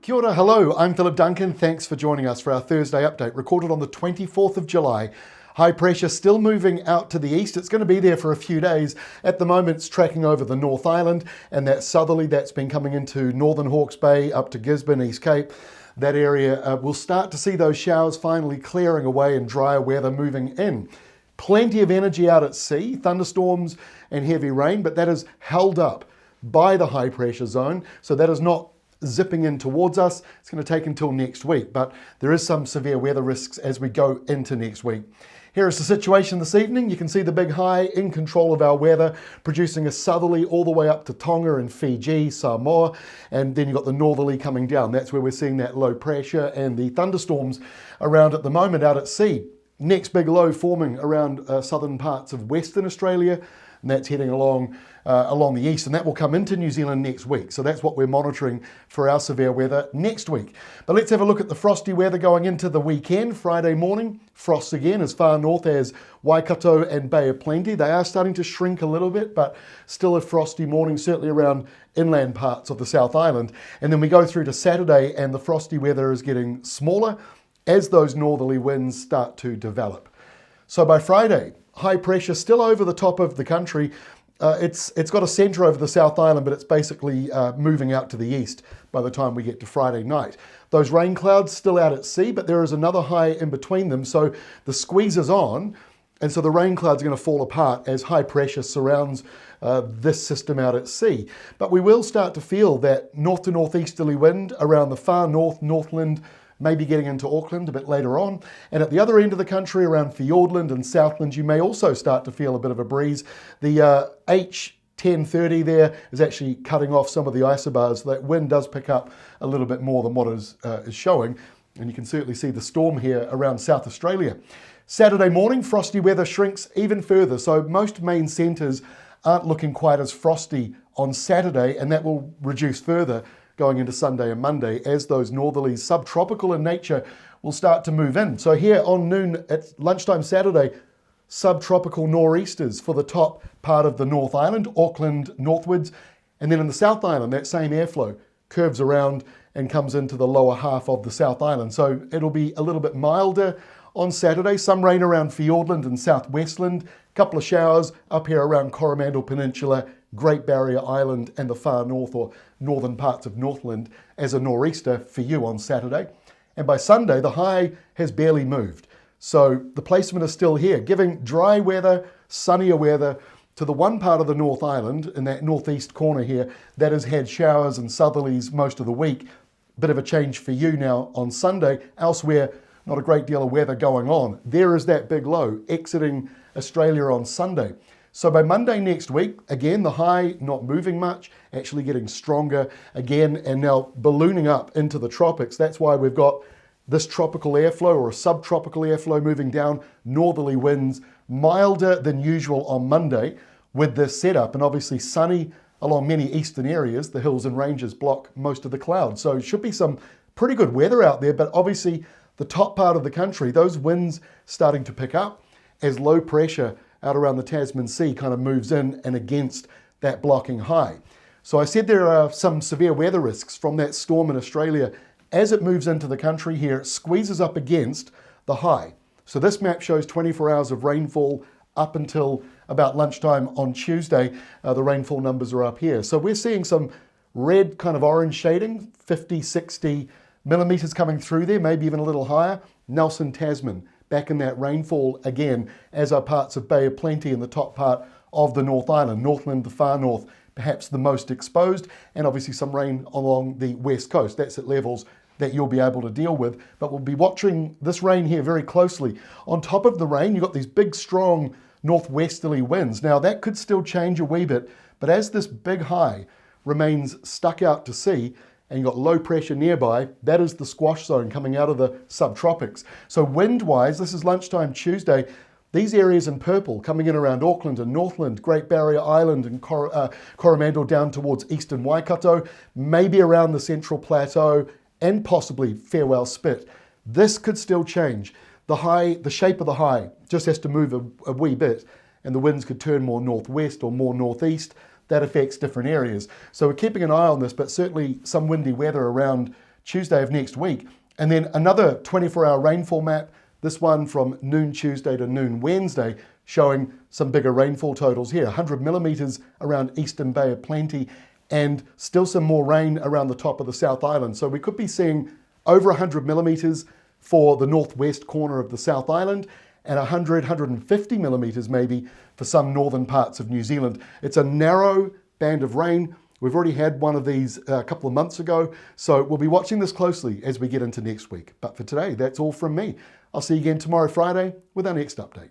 Kia ora, hello, I'm Philip Duncan. Thanks for joining us for our Thursday update, recorded on the 24th of July. High pressure still moving out to the east. It's going to be there for a few days. At the moment, it's tracking over the North Island, and that southerly that's been coming into northern Hawke's Bay, up to Gisborne, East Cape. That area, we'll start to see those showers finally clearing away and drier weather moving in. Plenty of energy out at sea, thunderstorms and heavy rain, but that is held up by the high pressure zone, so that is not zipping in towards us. It's going to take until next week, but there is some severe weather risks as we go into next week. Here is the situation this evening. You can see the big high in control of our weather, producing a southerly all the way up to Tonga and Fiji, Samoa, and then you've got the northerly coming down. That's where we're seeing that low pressure and the thunderstorms around at the moment out at sea. Next big low forming around southern parts of Western Australia, and that's heading along the east, and that will come into New Zealand next week. So that's what we're monitoring for our severe weather next week. But let's have a look at the frosty weather going into the weekend. Friday morning, frosts again as far north as Waikato and Bay of Plenty. They are starting to shrink a little bit, but still a frosty morning, certainly around inland parts of the South Island. And then we go through to Saturday, and the frosty weather is getting smaller as those northerly winds start to develop. So by Friday, high pressure still over the top of the country. It's got a centre over the South Island, but it's basically moving out to the east by the time we get to Friday night. Those rain clouds still out at sea, but there is another high in between them, so the squeeze is on, and so the rain clouds are going to fall apart as high pressure surrounds this system out at sea. But we will start to feel that north to northeasterly wind around the far north, Northland, maybe getting into Auckland a bit later on. And at the other end of the country, around Fiordland and Southland, you may also start to feel a bit of a breeze. The H1030 there is actually cutting off some of the isobars, so that wind does pick up a little bit more than what is showing. And you can certainly see the storm here around South Australia. Saturday morning, frosty weather shrinks even further. So most main centres aren't looking quite as frosty on Saturday, and that will reduce further going into Sunday and Monday as those northerlies, subtropical in nature, will start to move in. So here on noon at lunchtime Saturday, subtropical nor'easters for the top part of the North Island, Auckland northwards, and then in the South Island, that same airflow curves around and comes into the lower half of the South Island. So it'll be a little bit milder on Saturday, some rain around Fiordland and South Westland, a couple of showers up here around Coromandel Peninsula, Great Barrier Island and the far north or northern parts of Northland as a nor'easter for you on Saturday. And by Sunday, the high has barely moved. So the placement is still here, giving dry weather, sunnier weather to the one part of the North Island in that northeast corner here that has had showers and southerlies most of the week. Bit of a change for you now on Sunday. Elsewhere, not a great deal of weather going on. There is that big low exiting Australia on Sunday. So by Monday next week, again, the high not moving much, actually getting stronger again, and now ballooning up into the tropics. That's why we've got this tropical airflow or a subtropical airflow moving down, northerly winds, milder than usual on Monday with this setup, and obviously sunny along many eastern areas. The hills and ranges block most of the clouds. So it should be some pretty good weather out there, but obviously the top part of the country, those winds starting to pick up as low pressure out around the Tasman Sea kind of moves in and against that blocking high. So I said there are some severe weather risks from that storm in Australia. As it moves into the country here, it squeezes up against the high. So this map shows 24 hours of rainfall up until about lunchtime on Tuesday. The rainfall numbers are up here. So we're seeing some red kind of orange shading, 50, 60 millimetres coming through there, maybe even a little higher. Nelson, Tasman, back in that rainfall again, as are parts of Bay of Plenty in the top part of the North Island. Northland, the far north, perhaps the most exposed, and obviously some rain along the west coast. That's at levels that you'll be able to deal with. But we'll be watching this rain here very closely. On top of the rain, you've got these big, strong northwesterly winds. Now, that could still change a wee bit, but as this big high remains stuck out to sea, and you've got low pressure nearby, that is the squash zone coming out of the subtropics. So wind-wise, this is lunchtime Tuesday, these areas in purple coming in around Auckland and Northland, Great Barrier Island and Coromandel down towards eastern Waikato, maybe around the Central Plateau and possibly Farewell Spit. This could still change. The shape of the high just has to move a wee bit, and the winds could turn more northwest or more northeast. That affects different areas. So we're keeping an eye on this, but certainly some windy weather around Tuesday of next week. And then another 24-hour rainfall map, this one from noon Tuesday to noon Wednesday, showing some bigger rainfall totals here. 100 millimetres around Eastern Bay of Plenty, and still some more rain around the top of the South Island. So we could be seeing over 100 millimetres for the northwest corner of the South Island, and 100, 150 millimetres maybe for some northern parts of New Zealand. It's a narrow band of rain. We've already had one of these a couple of months ago, so we'll be watching this closely as we get into next week. But for today, that's all from me. I'll see you again tomorrow, Friday, with our next update.